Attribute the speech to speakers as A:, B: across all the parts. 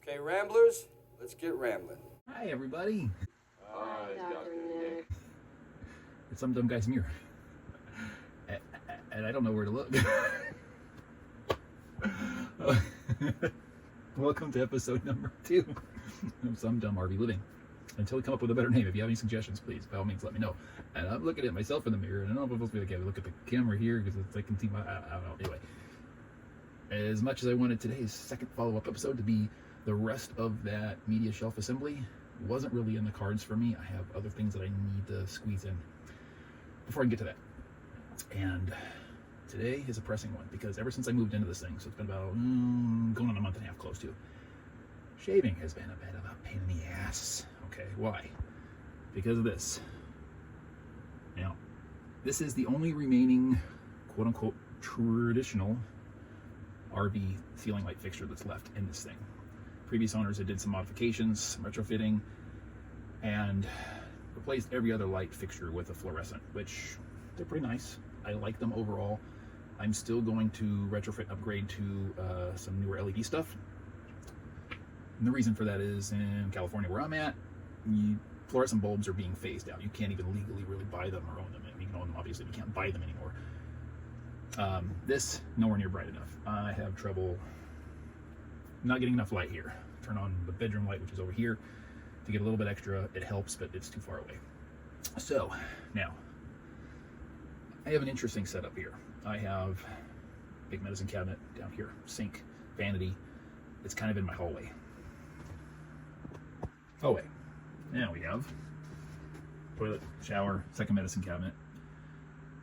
A: Okay, Ramblers, let's get rambling.
B: Hi, everybody.
C: Hi, Dr. Nick.
B: It's some dumb guy's mirror. And I don't know where to look. Welcome to episode number 2 of SumDumRVLiving. Until we come up with a better name, if you have any suggestions, please, by all means, let me know. And I'm looking at myself in the mirror, and I don't know if I'm supposed to be like, look at the camera here, because I can see my, I don't know. Anyway, as much as I wanted today's second follow-up episode to be the rest of that media shelf assembly, wasn't really in the cards for me. I have other things that I need to squeeze in before I can get to that. And today is a pressing one, because ever since I moved into this thing, so it's been about going on a month and a half, close to, shaving has been a bit of a pain in the ass. Okay, why? Because of this. Now, this is the only remaining quote-unquote traditional RV ceiling light fixture that's left in this thing. Previous owners had did some modifications, some retrofitting, and replaced every other light fixture with a fluorescent, which they're pretty nice. I like them overall. I'm still going to retrofit and upgrade to some newer LED stuff. And the reason for that is in California, where I'm at, fluorescent bulbs are being phased out. You can't even legally really buy them or own them. You can own them, obviously, but you can't buy them anymore. This, nowhere near bright enough. I have trouble not getting enough light here. Turn on the bedroom light, which is over here, to get a little bit extra. It helps, but it's too far away. So, now, I have an interesting setup here. I have a big medicine cabinet down here, sink, vanity. It's kind of in my hallway. Now we have toilet, shower, second medicine cabinet.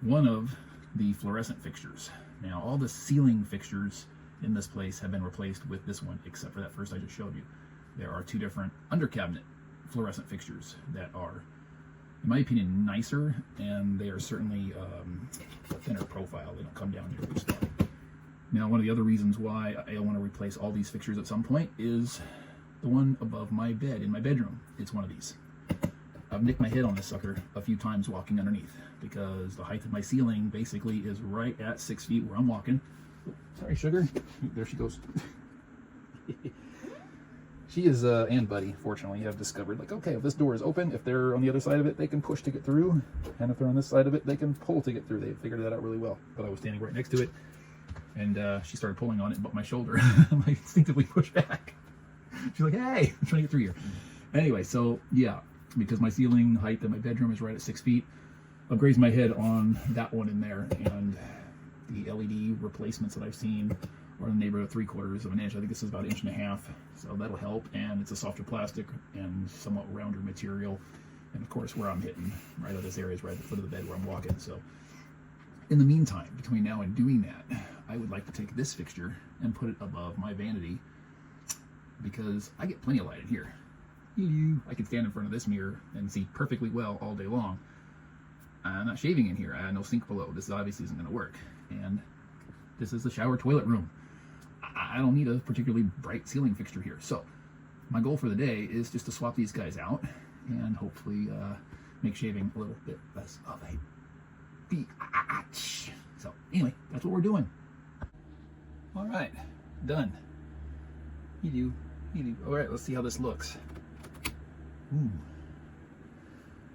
B: One of the fluorescent fixtures. Now, all the ceiling fixtures in this place have been replaced with this one, except for that first I just showed you. There are two different under cabinet fluorescent fixtures that are, in my opinion, nicer, and they are certainly a thinner profile. They don't come down nearly as far. Now, one of the other reasons why I want to replace all these fixtures at some point is the one above my bed in my bedroom. It's one of these. I've nicked my head on this sucker a few times walking underneath, because the height of my ceiling basically is right at 6 feet where I'm walking. Sorry, sugar. There she goes. She is, and Buddy, fortunately, have discovered, like, okay, if this door is open, if they're on the other side of it, they can push to get through. And if they're on this side of it, they can pull to get through. They figured that out really well. But I was standing right next to it, and she started pulling on it and bumped my shoulder. I instinctively pushed back. She's like, hey, I'm trying to get through here. Anyway, so, yeah, because my ceiling height in my bedroom is right at 6 feet, I've grazed my head on that one in there, and the LED replacements that I've seen are in the neighborhood of 3/4 of an inch. I think this is about 1.5 inches, so that'll help. And it's a softer plastic and somewhat rounder material. And of course, where I'm hitting, right at this area is right at the foot of the bed where I'm walking. So in the meantime, between now and doing that, I would like to take this fixture and put it above my vanity, because I get plenty of light in here. I can stand in front of this mirror and see perfectly well all day long. I'm not shaving in here. I have no sink below. This obviously isn't going to work. And this is the shower toilet room. I don't need a particularly bright ceiling fixture here. So my goal for the day is just to swap these guys out and hopefully make shaving a little bit less of a biatch. So anyway, that's what we're doing. All right, done. You do. All right, let's see how this looks. Ooh.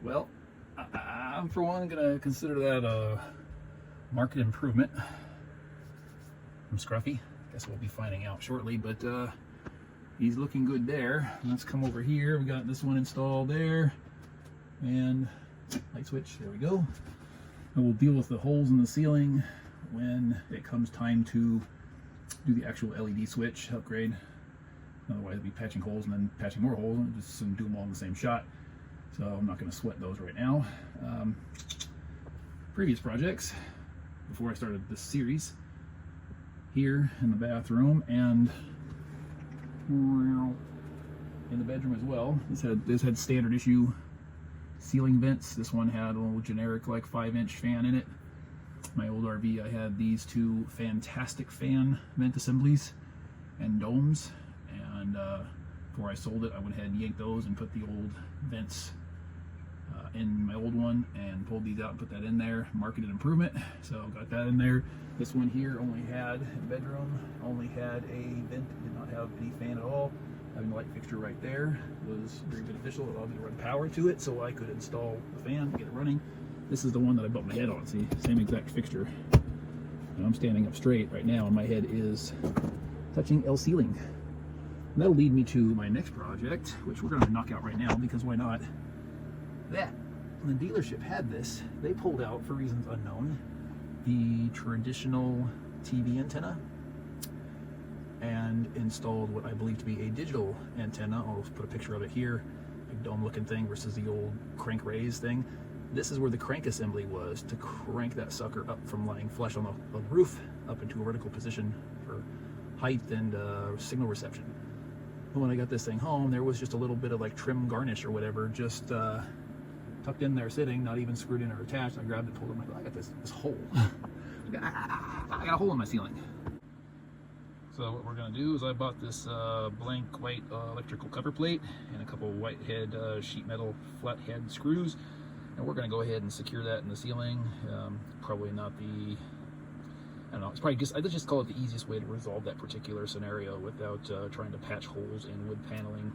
B: Well, I'm for one gonna consider that a market improvement from Scruffy. Guess we'll be finding out shortly, but he's looking good there. Let's come over here. We got this one installed there, and light switch, there we go. And we'll deal with the holes in the ceiling when it comes time to do the actual LED switch upgrade. Otherwise, it'll be patching holes and then patching more holes, and just do them all in the same shot. So I'm not going to sweat those right now. Previous projects, before I started this series, here in the bathroom and in the bedroom as well. This had standard issue ceiling vents. This one had a little generic like 5-inch fan in it. My old RV, I had these two fantastic fan vent assemblies and domes. And before I sold it, I went ahead and yanked those and put the old vents in my old one and pulled these out and put that in there. Marketed improvement, so got that in there. This one here only had, bedroom, only had a vent, did not have any fan at all. Having a light fixture right there was very beneficial. It allowed me to run power to it so I could install the fan to get it running. This is the one that I bumped my head on. See, same exact fixture. And I'm standing up straight right now and my head is touching L ceiling. And that'll lead me to my next project, which we're going to knock out right now because why not? That. When the dealership had this, they pulled out, for reasons unknown, the traditional TV antenna and installed what I believe to be a digital antenna. I'll put a picture of it here. Big dome looking thing versus the old crank raise thing. This is where the crank assembly was to crank that sucker up from lying flush on the roof up into a vertical position for height and signal reception. But when I got this thing home, there was just a little bit of like trim garnish or whatever, just tucked in there sitting, not even screwed in or attached. I grabbed it, pulled it, I'm like, I got this hole. I got a hole in my ceiling. So what we're going to do is I bought this blank white electrical cover plate and a couple white head sheet metal flat head screws, and we're going to go ahead and secure that in the ceiling. Probably not the, I don't know, it's probably just, let's just call it the easiest way to resolve that particular scenario without trying to patch holes in wood paneling.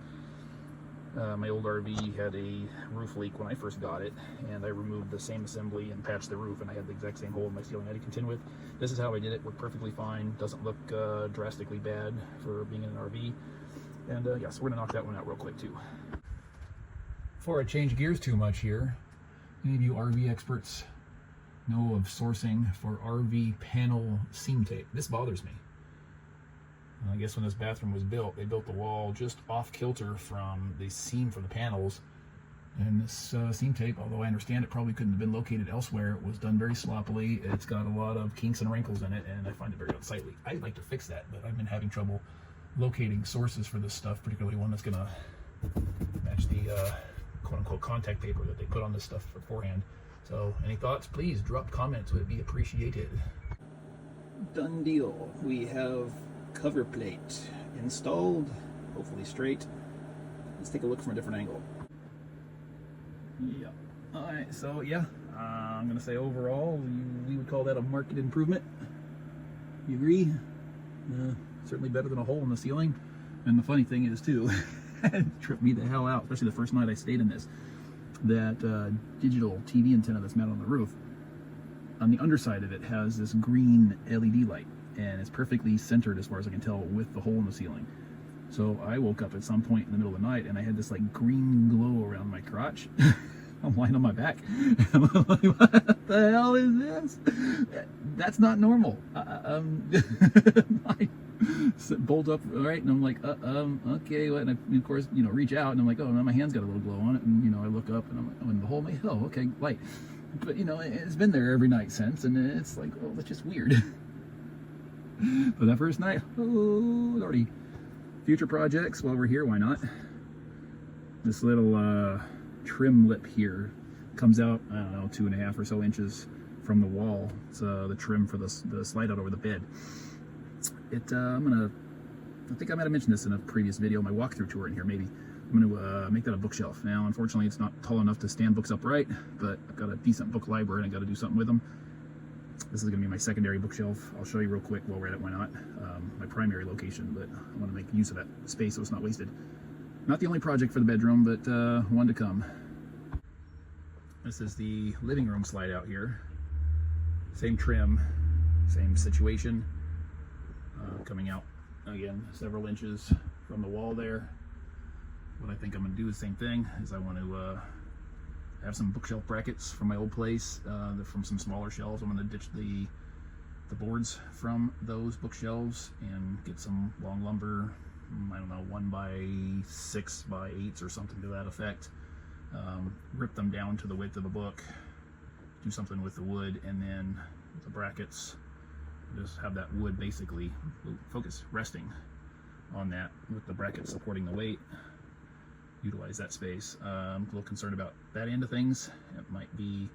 B: My old RV had a roof leak when I first got it, and I removed the same assembly and patched the roof, and I had the exact same hole in my ceiling I had to contend with. This is how I did it. Worked perfectly fine. Doesn't look drastically bad for being in an RV. And yeah, so we're gonna knock that one out real quick too. Before I change gears too much here, any of you RV experts know of sourcing for RV panel seam tape? This bothers me. I guess when this bathroom was built, they built the wall just off kilter from the seam from the panels. And this seam tape, although I understand it probably couldn't have been located elsewhere, it was done very sloppily. It's got a lot of kinks and wrinkles in it, and I find it very unsightly. I'd like to fix that, but I've been having trouble locating sources for this stuff, particularly one that's going to match the quote-unquote contact paper that they put on this stuff beforehand. So any thoughts? Please drop comments. It would be appreciated. Done deal. We have cover plate installed, hopefully straight. Let's take a look from a different angle. Yeah. All right. So yeah, I'm gonna say overall, we would call that a marked improvement. You agree? Certainly better than a hole in the ceiling. And the funny thing is too, it tripped me the hell out, especially the first night I stayed in this. That digital TV antenna that's mounted on the roof, on the underside of it has this green LED light, and it's perfectly centered as far as I can tell with the hole in the ceiling. So I woke up at some point in the middle of the night and I had this like green glow around my crotch. I'm lying on my back. I'm like, what the hell is this? That's not normal. I bolt up, all right, and I'm like, okay, what? And I, of course, you know, reach out, and I'm like, oh, now my hand's got a little glow on it, and you know, I look up, and I'm like, oh, in the hole, oh, okay, light. But you know, it's been there every night since, and it's like, oh, that's just weird. But that first night, oh, lordy. Future projects, while we're here, why not? This little trim lip here comes out, I don't know, 2.5 or so inches from the wall. It's the trim for the slide out over the bed. I think I might have mentioned this in a previous video, my walkthrough tour in here maybe. I'm going to make that a bookshelf. Now, unfortunately, it's not tall enough to stand books upright, but I've got a decent book library and I've got to do something with them. This is going to be my secondary bookshelf. I'll show you real quick while we're at it, why not? My primary location, but I want to make use of that space so it's not wasted. Not the only project for the bedroom, but one to come. This is the living room slide out here. Same trim, same situation. Coming out, again, several inches from the wall there. What I think I'm going to do is the same thing, is I want to have some bookshelf brackets from my old place, from some smaller shelves. I'm going to ditch the boards from those bookshelves and get some long lumber, I don't know, 1x6 by 8s or something to that effect. Rip them down to the width of the book, do something with the wood, and then the brackets, just have that wood basically, focus, resting on that with the brackets supporting the weight. Utilize that space. I'm a little concerned about that end of things. It might be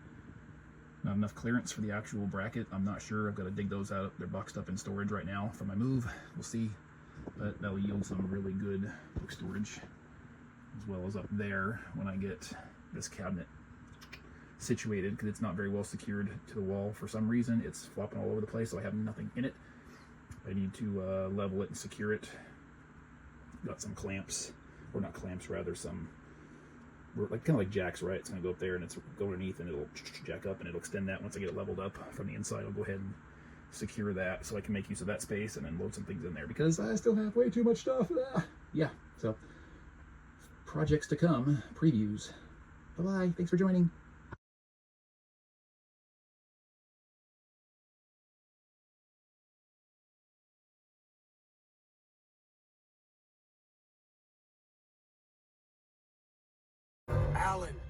B: not enough clearance for the actual bracket. I'm not sure. I've got to dig those out. They're boxed up in storage right now for my move. We'll see. But that'll yield some really good book storage, as well as up there when I get this cabinet situated, because it's not very well secured to the wall for some reason. It's flopping all over the place, so I have nothing in it. I need to level it and secure it got some clamps, or not clamps, rather some, like kind of like jacks, right? It's going to go up there and it's go underneath and it'll jack up and it'll extend that. Once I get it leveled up from the inside, I'll go ahead and secure that so I can make use of that space and then load some things in there because I still have way too much stuff. Yeah, so projects to come, previews. Bye-bye. Thanks for joining.
A: Alan.